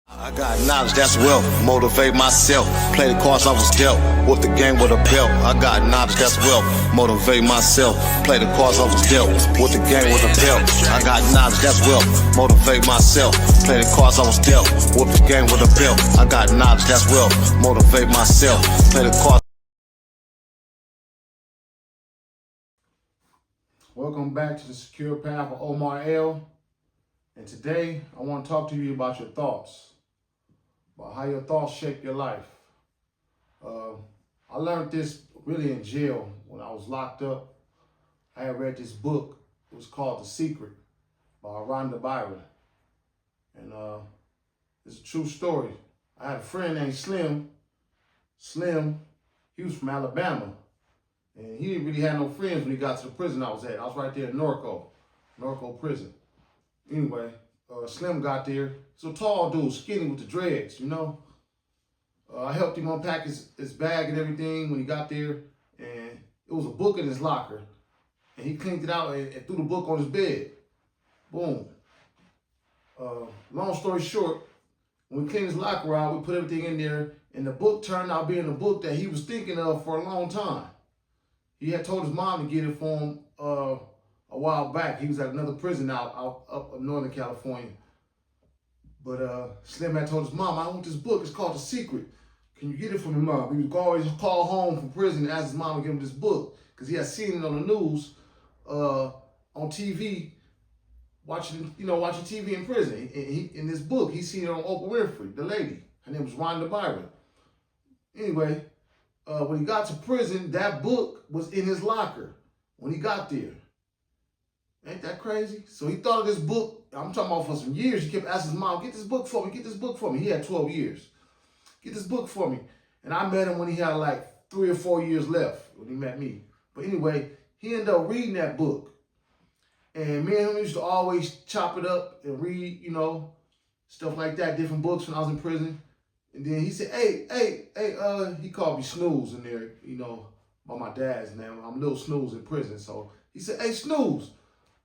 I got knowledge, that's wealth. Motivate myself. Play the cards I was dealt. With the game with a belt. I got knowledge, that's wealth. Motivate myself. Play the cards I was dealt. With the game with a belt. I got knowledge, that's wealth. Motivate myself. Play the cards I was dealt. With the game with a belt. I got knowledge, that's wealth. Motivate myself. Play the cards. Welcome back to the Secure Path of Omar L. And today I want to talk to you about your thoughts, about how your thoughts shape your life. I learned this really in jail when I was locked up. I had read this book. It was called The Secret by Rhonda Byron. And it's a true story. I had a friend named Slim. Slim, he was from Alabama. And he didn't really have no friends when he got to the prison I was at. I was right there in Norco prison. Anyway, Slim got there. He's a tall dude, skinny with the dreads, you know. I helped him unpack his bag and everything when he got there. And it was a book in his locker. And he cleaned it out and threw the book on his bed. Boom. Long story short, when we cleaned his locker out, we put everything in there. And the book turned out being the book that he was thinking of for a long time. He had told his mom to get it for him a while back. He was at another prison out up in Northern California. But Slim had told his mom, I want this book. It's called The Secret. Can you get it for me, Mom? He would always call home from prison and ask his mom to give him this book because he had seen it on the news, on TV, watching TV in prison. In this book, he seen it on Oprah Winfrey, the lady. Her name was Rhonda Byron. Anyway, when he got to prison, that book was in his locker when he got there. Ain't that crazy? So he thought of this book. I'm talking about for some years. He kept asking his mom, get this book for me, get this book for me. He had 12 years. Get this book for me. And I met him when he had like 3 or 4 years left when he met me. But anyway, he ended up reading that book. And me and him used to always chop it up and read, stuff like that, different books when I was in prison. And then he said, hey, he called me Snooze in there, by my dad's name. I'm Little Snooze in prison. So he said, hey, Snooze,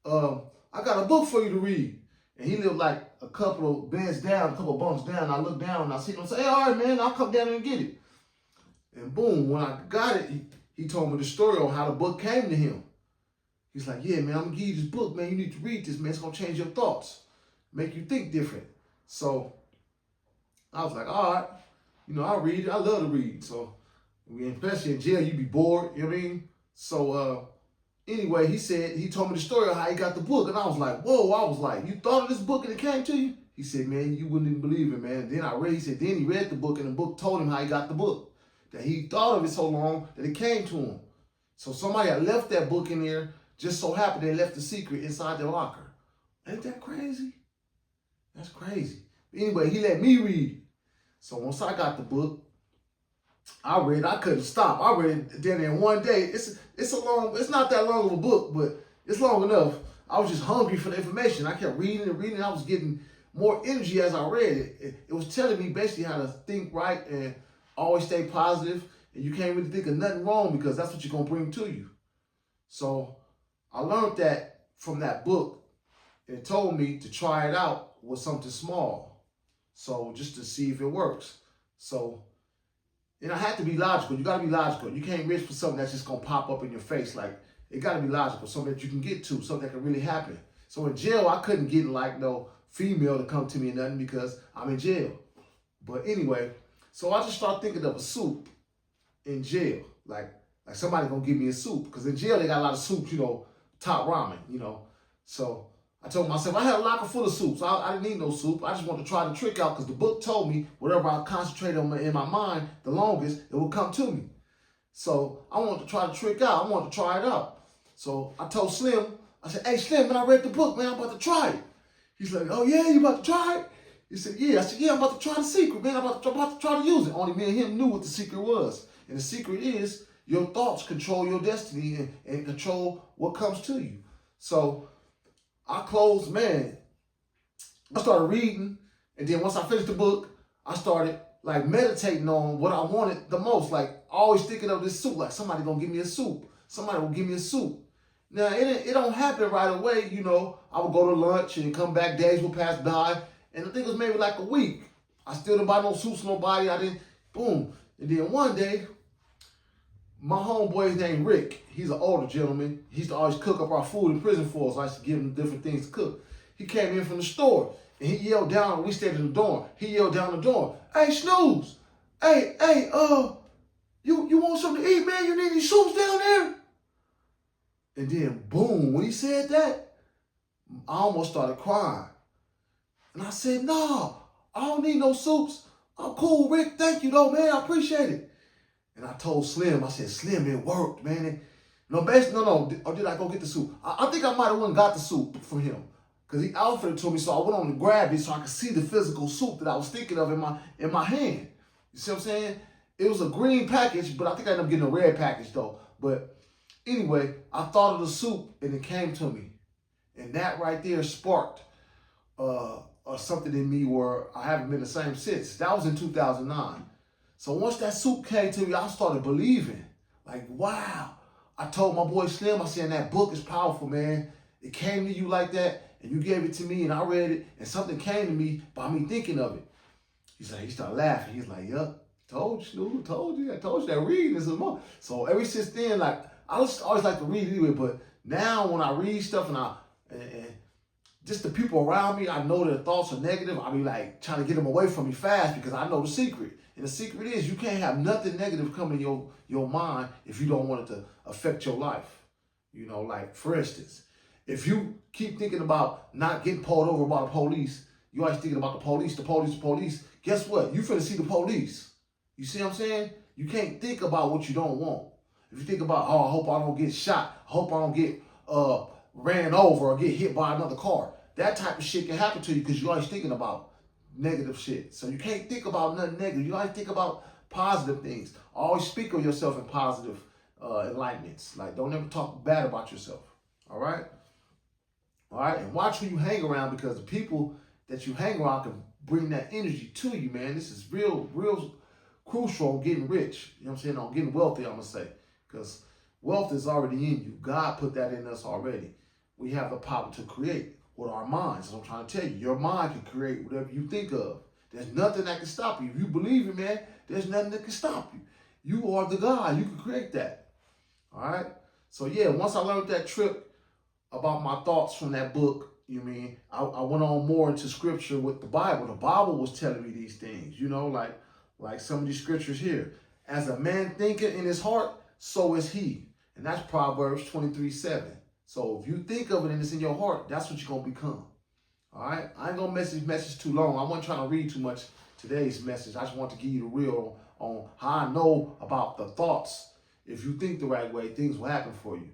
I got a book for you to read. And he lived like a couple of beds down, a couple of bunks down. I looked down and I see him and say, hey, all right, man, I'll come down and get it. And boom, when I got it, he told me the story on how the book came to him. He's like, yeah, man, I'm going to give you this book, man. You need to read this, man. It's going to change your thoughts, make you think different. So I was like, all right, I read it. I love to read. So, especially in jail, you be bored, you know what I mean? So, anyway, he told me the story of how he got the book. And I was like, whoa, I was like, you thought of this book and it came to you? He said, man, you wouldn't even believe it, man. Then he read the book and the book told him how he got the book. That he thought of it so long that it came to him. So somebody had left that book in there, just so happened they left the secret inside their locker. Ain't that crazy? That's crazy. Anyway, he let me read. So once I got the book, I read. I couldn't stop. I read it then in one day. It's not that long of a book, but it's long enough. I was just hungry for the information. I kept reading and reading. I was getting more energy as I read it. It was telling me basically how to think right and always stay positive. And you can't really think of nothing wrong because that's what you're going to bring to you. So I learned that from that book. It told me to try it out with something small. So just to see if it works. So, I had to be logical. You got to be logical. You can't risk for something that's just going to pop up in your face. Like, it got to be logical, something that you can get to, something that can really happen. So in jail, I couldn't get like no female to come to me or nothing because I'm in jail. But anyway, so I just started thinking of a soup in jail. Like somebody going to give me a soup. Because in jail, they got a lot of soups, top ramen, So I told myself, I had a locker full of soups. I didn't need no soup. I just wanted to try the trick out because the book told me whatever I concentrated on in my mind the longest, it would come to me. So I wanted to try the trick out. I wanted to try it out. So I told Slim, I said, hey, Slim, man, I read the book, man. I'm about to try it. He's like, oh, yeah, you about to try it? He said, yeah. I said, yeah, I'm about to try the secret, man. I'm about to try to use it. Only me and him knew what the secret was. And the secret is your thoughts control your destiny and control what comes to you. So I closed, man. I started reading, and then once I finished the book, I started like meditating on what I wanted the most. Like always thinking of this soup, like somebody gonna give me a soup. Somebody will give me a soup. Now it don't happen right away, I would go to lunch and come back. Days will pass by, and I think it was maybe like a week. I still didn't buy no suits for nobody. I didn't, boom. And then one day, my homeboy's named Rick. He's an older gentleman. He used to always cook up our food in prison for us. I used to give him different things to cook. He came in from the store and he yelled down. We stayed in the dorm. He yelled down the dorm, "Hey, Snooze! Hey, you want something to eat, man? You need any soups down there?" And then, boom, when he said that, I almost started crying. And I said, "No, I don't need no soups. I'm cool, Rick. Thank you, though, man. I appreciate it." And I told Slim, I said, "Slim, it worked, man." No, or did I go get the soup? I think I might have went and got the soup from him. Because he offered it to me, so I went on to grab it so I could see the physical soup that I was thinking of in my hand. You see what I'm saying? It was a green package, but I think I ended up getting a red package, though. But anyway, I thought of the soup, and it came to me. And that right there sparked something in me where I haven't been the same since. That was in 2009. So once that soup came to me, I started believing. Like, wow. I told my boy Slim, I said, "That book is powerful, man. It came to you like that, and you gave it to me, and I read it, and something came to me by me thinking of it." He started laughing. He's like, "Yup, told you, Snoop, told you. I told you that reading is a month." So ever since then, like, I always like to read anyway, but now when I read stuff and just the people around me, I know their thoughts are negative. I be like trying to get them away from me fast because I know the secret. And the secret is you can't have nothing negative come in your mind if you don't want it to affect your life. You know, like for instance, if you keep thinking about not getting pulled over by the police, you always thinking about the police. Guess what? You finna see the police. You see what I'm saying? You can't think about what you don't want. If you think about, "Oh, I hope I don't get shot. I hope I don't get ran over or get hit by another car." That type of shit can happen to you because you're always thinking about negative shit. So you can't think about nothing negative. You always think about positive things. Always speak of yourself in positive enlightenments. Like, don't ever talk bad about yourself. All right? All right? And watch who you hang around because the people that you hang around can bring that energy to you, man. This is real crucial on getting rich. You know what I'm saying? On getting wealthy, I'm going to say. Because wealth is already in you. God put that in us already. We have the power to create with our minds. So I'm trying to tell you, your mind can create whatever you think of. There's nothing that can stop you. If you believe it, man, there's nothing that can stop you. You are the God. You can create that. All right? So, yeah, once I learned that trick about my thoughts from that book, I went on more into scripture with the Bible. The Bible was telling me these things, like some of these scriptures here. "As a man thinketh in his heart, so is he." And that's Proverbs 23:7. So if you think of it and it's in your heart, that's what you're going to become. All right? I ain't going to make this message too long. I wasn't trying to read too much today's message. I just want to give you the real on how I know about the thoughts. If you think the right way, things will happen for you.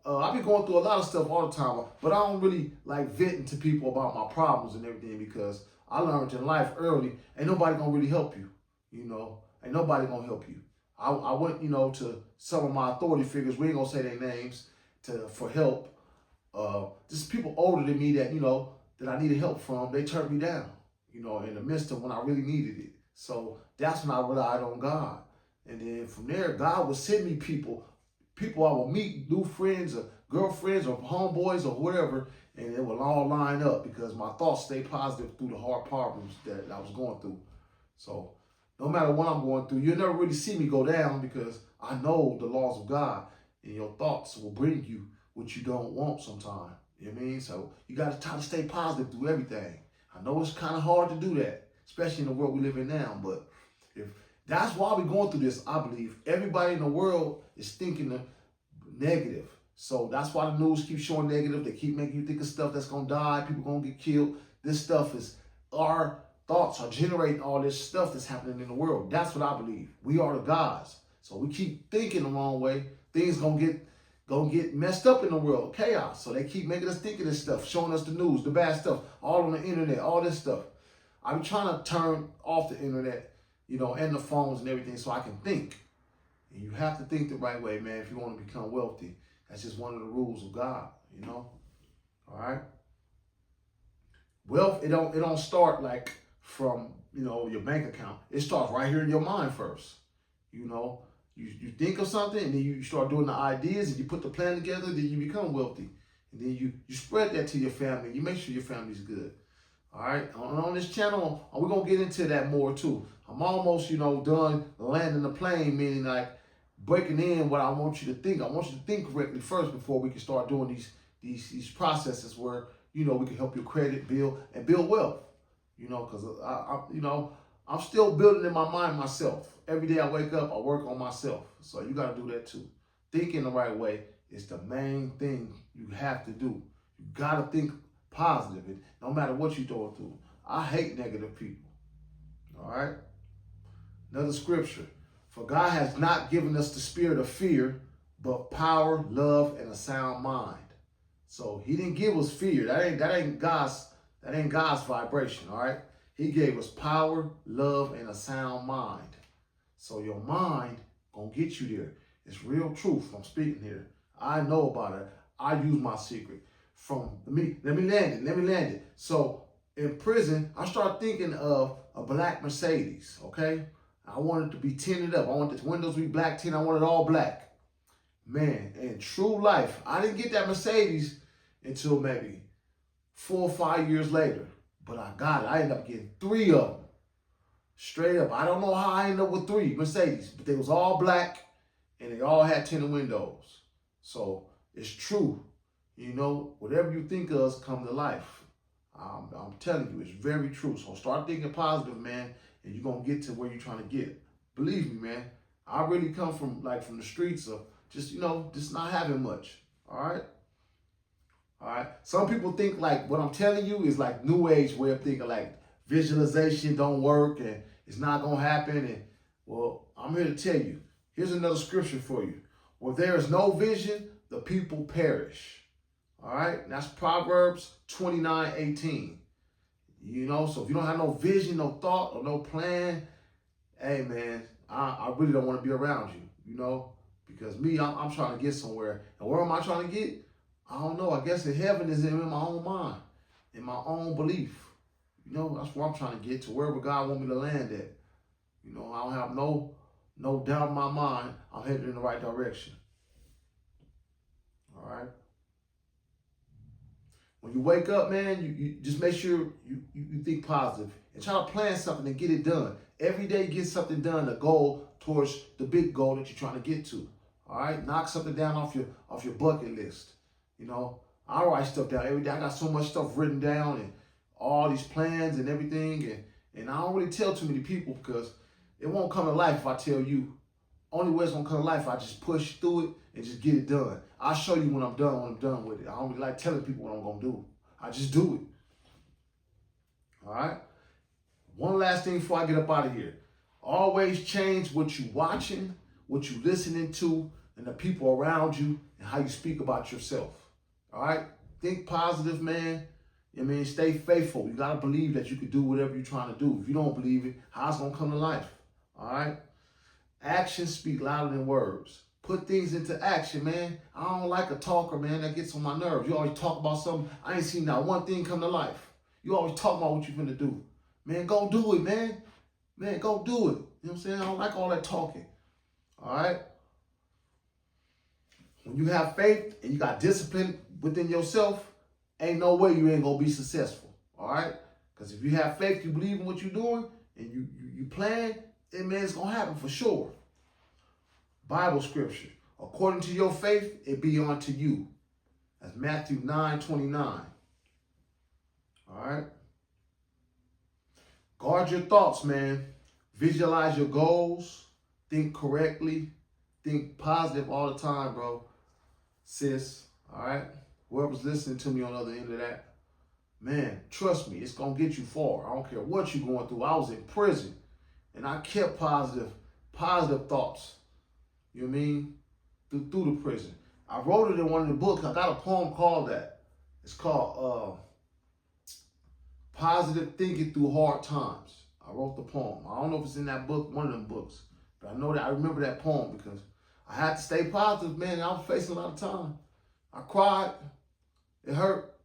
I've been going through a lot of stuff all the time, but I don't really like venting to people about my problems and everything because I learned in life early, ain't nobody going to really help you. Ain't nobody going to help you. I went, to some of my authority figures, we ain't going to say their names, for help. Just people older than me that, that I needed help from, they turned me down, in the midst of when I really needed it. So that's when I relied on God. And then from there, God would send me people I will meet, new friends or girlfriends or homeboys or whatever, and it will all line up because my thoughts stay positive through the hard problems that I was going through. So no matter what I'm going through, you'll never really see me go down because I know the laws of God, and your thoughts will bring you what you don't want sometimes. You know what I mean? So you got to try to stay positive through everything. I know it's kind of hard to do that, especially in the world we live in now, but if that's why we're going through this, I believe. Everybody in the world is thinking negative. So that's why the news keeps showing negative. They keep making you think of stuff that's going to die. People going to get killed. This stuff is, our thoughts are generating all this stuff that's happening in the world. That's what I believe. We are the gods. So we keep thinking the wrong way. Things going to get messed up in the world. Chaos. So they keep making us think of this stuff, showing us the news, the bad stuff, all on the internet, all this stuff. I'm trying to turn off the internet, and the phones and everything so I can think. And you have to think the right way, man, if you want to become wealthy. That's just one of the rules of God, All right? Wealth, it don't start like from, your bank account. It starts right here in your mind first. You think of something and then you start doing the ideas and you put the plan together, then you become wealthy. And then you spread that to your family. You make sure your family's good. All right, on this channel, we're gonna get into that more too. I'm almost, done landing the plane, meaning like breaking in what I want you to think. I want you to think correctly first before we can start doing these processes where we can help your credit build and build wealth. Because I'm still building in my mind myself. Every day I wake up, I work on myself. So you got to do that too. Thinking the right way is the main thing you have to do. You got to think positive, no matter what you're going through. I hate negative people. All right? Another scripture. For God has not given us the spirit of fear, but power, love, and a sound mind. So he didn't give us fear. That ain't God's vibration, all right? He gave us power, love, and a sound mind. So your mind gonna get you there. It's real truth I'm speaking here. I know about it. I use my secret. Let me land it. So in prison, I started thinking of a black Mercedes, okay? I wanted it to be tinted up. I wanted the windows to be black tinted. I wanted it all black. Man, in true life, I didn't get that Mercedes until maybe 4 or 5 years later. But I got it. I ended up getting 3 of them. Straight up. I don't know how I ended up with 3 Mercedes, but they was all black and they all had tinted windows. So it's true. Whatever you think of come to life. I'm telling you, it's very true. So start thinking positive, man, and you're going to get to where you're trying to get. Believe me, man. I really come from the streets of just not having much. All right? All right. Some people think like what I'm telling you is like new age way of thinking, like visualization don't work and it's not going to happen. And well, I'm here to tell you, here's another scripture for you. Where there is no vision, the people perish. All right. And that's Proverbs 29:18. So if you don't have no vision, no thought, or no plan, hey man, I really don't want to be around you, because me, I'm trying to get somewhere. And where am I trying to get? I don't know. I guess in heaven is in my own mind, in my own belief. That's where I'm trying to get to, wherever God want me to land at. I don't have no doubt in my mind. I'm headed in the right direction. All right. When you wake up, man, you just make sure you think positive and try to plan something and get it done. Every day, get something done, a goal towards the big goal that you're trying to get to. All right. Knock something down off your bucket list. I write stuff down every day. I got so much stuff written down and all these plans and everything. And I don't really tell too many people because it won't come to life if I tell you. Only way it's going to come to life, I just push through it and just get it done. I'll show you when I'm done with it. I don't really like telling people what I'm going to do. I just do it. All right? One last thing before I get up out of here. Always change what you're watching, what you're listening to, and the people around you, and how you speak about yourself. All right? Think positive, man. Stay faithful. You got to believe that you can do whatever you're trying to do. If you don't believe it, how's it going to come to life? All right? Actions speak louder than words. Put things into action, man. I don't like a talker, man. That gets on my nerves. You always talk about something. I ain't seen not one thing come to life. You always talk about what you're going to do. Man, go do it, man. Man, go do it. You know what I'm saying? I don't like all that talking. All right? When you have faith and you got discipline within yourself, ain't no way you ain't going to be successful. All right? Because if you have faith, you believe in what you're doing, and you plan, then man, it's going to happen for sure. Bible scripture. According to your faith, it be unto you. That's Matthew 9:29. All right? Guard your thoughts, man. Visualize your goals. Think correctly. Think positive all the time, bro. Sis, all right? Whoever's listening to me on the other end of that, man, trust me, it's going to get you far. I don't care what you're going through. I was in prison, and I kept positive thoughts. You know what I mean? Through the prison. I wrote it in one of the books. I got a poem called that. It's called Positive Thinking Through Hard Times. I wrote the poem. I don't know if it's in that book, one of them books. But I know that I remember that poem because I had to stay positive, man. I was facing a lot of time. I cried. It hurt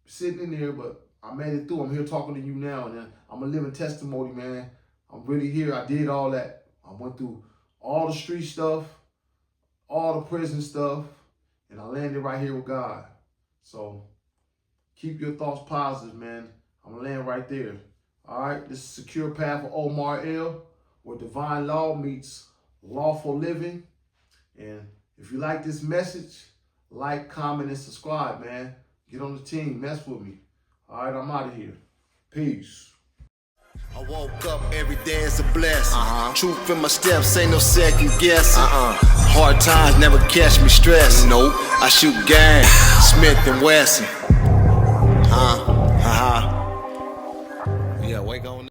sitting in there, but I made it through. I'm here talking to you now, and I'm a living testimony, man. I'm really here. I did all that. I went through all the street stuff, all the prison stuff, and I landed right here with God. So keep your thoughts positive, man. I'm gonna land right there. All right, this is Secure Path for Omar L, where divine law meets lawful living. And if you like this message, like, comment, and subscribe, man. Get on the team, mess with me. All right, I'm out of here. Peace. I woke up every day is a blessing. Truth in my steps, ain't no second guessing. Hard times never catch me stressing. Nope, I shoot gang, Smith and Wesson. Yeah, wake on.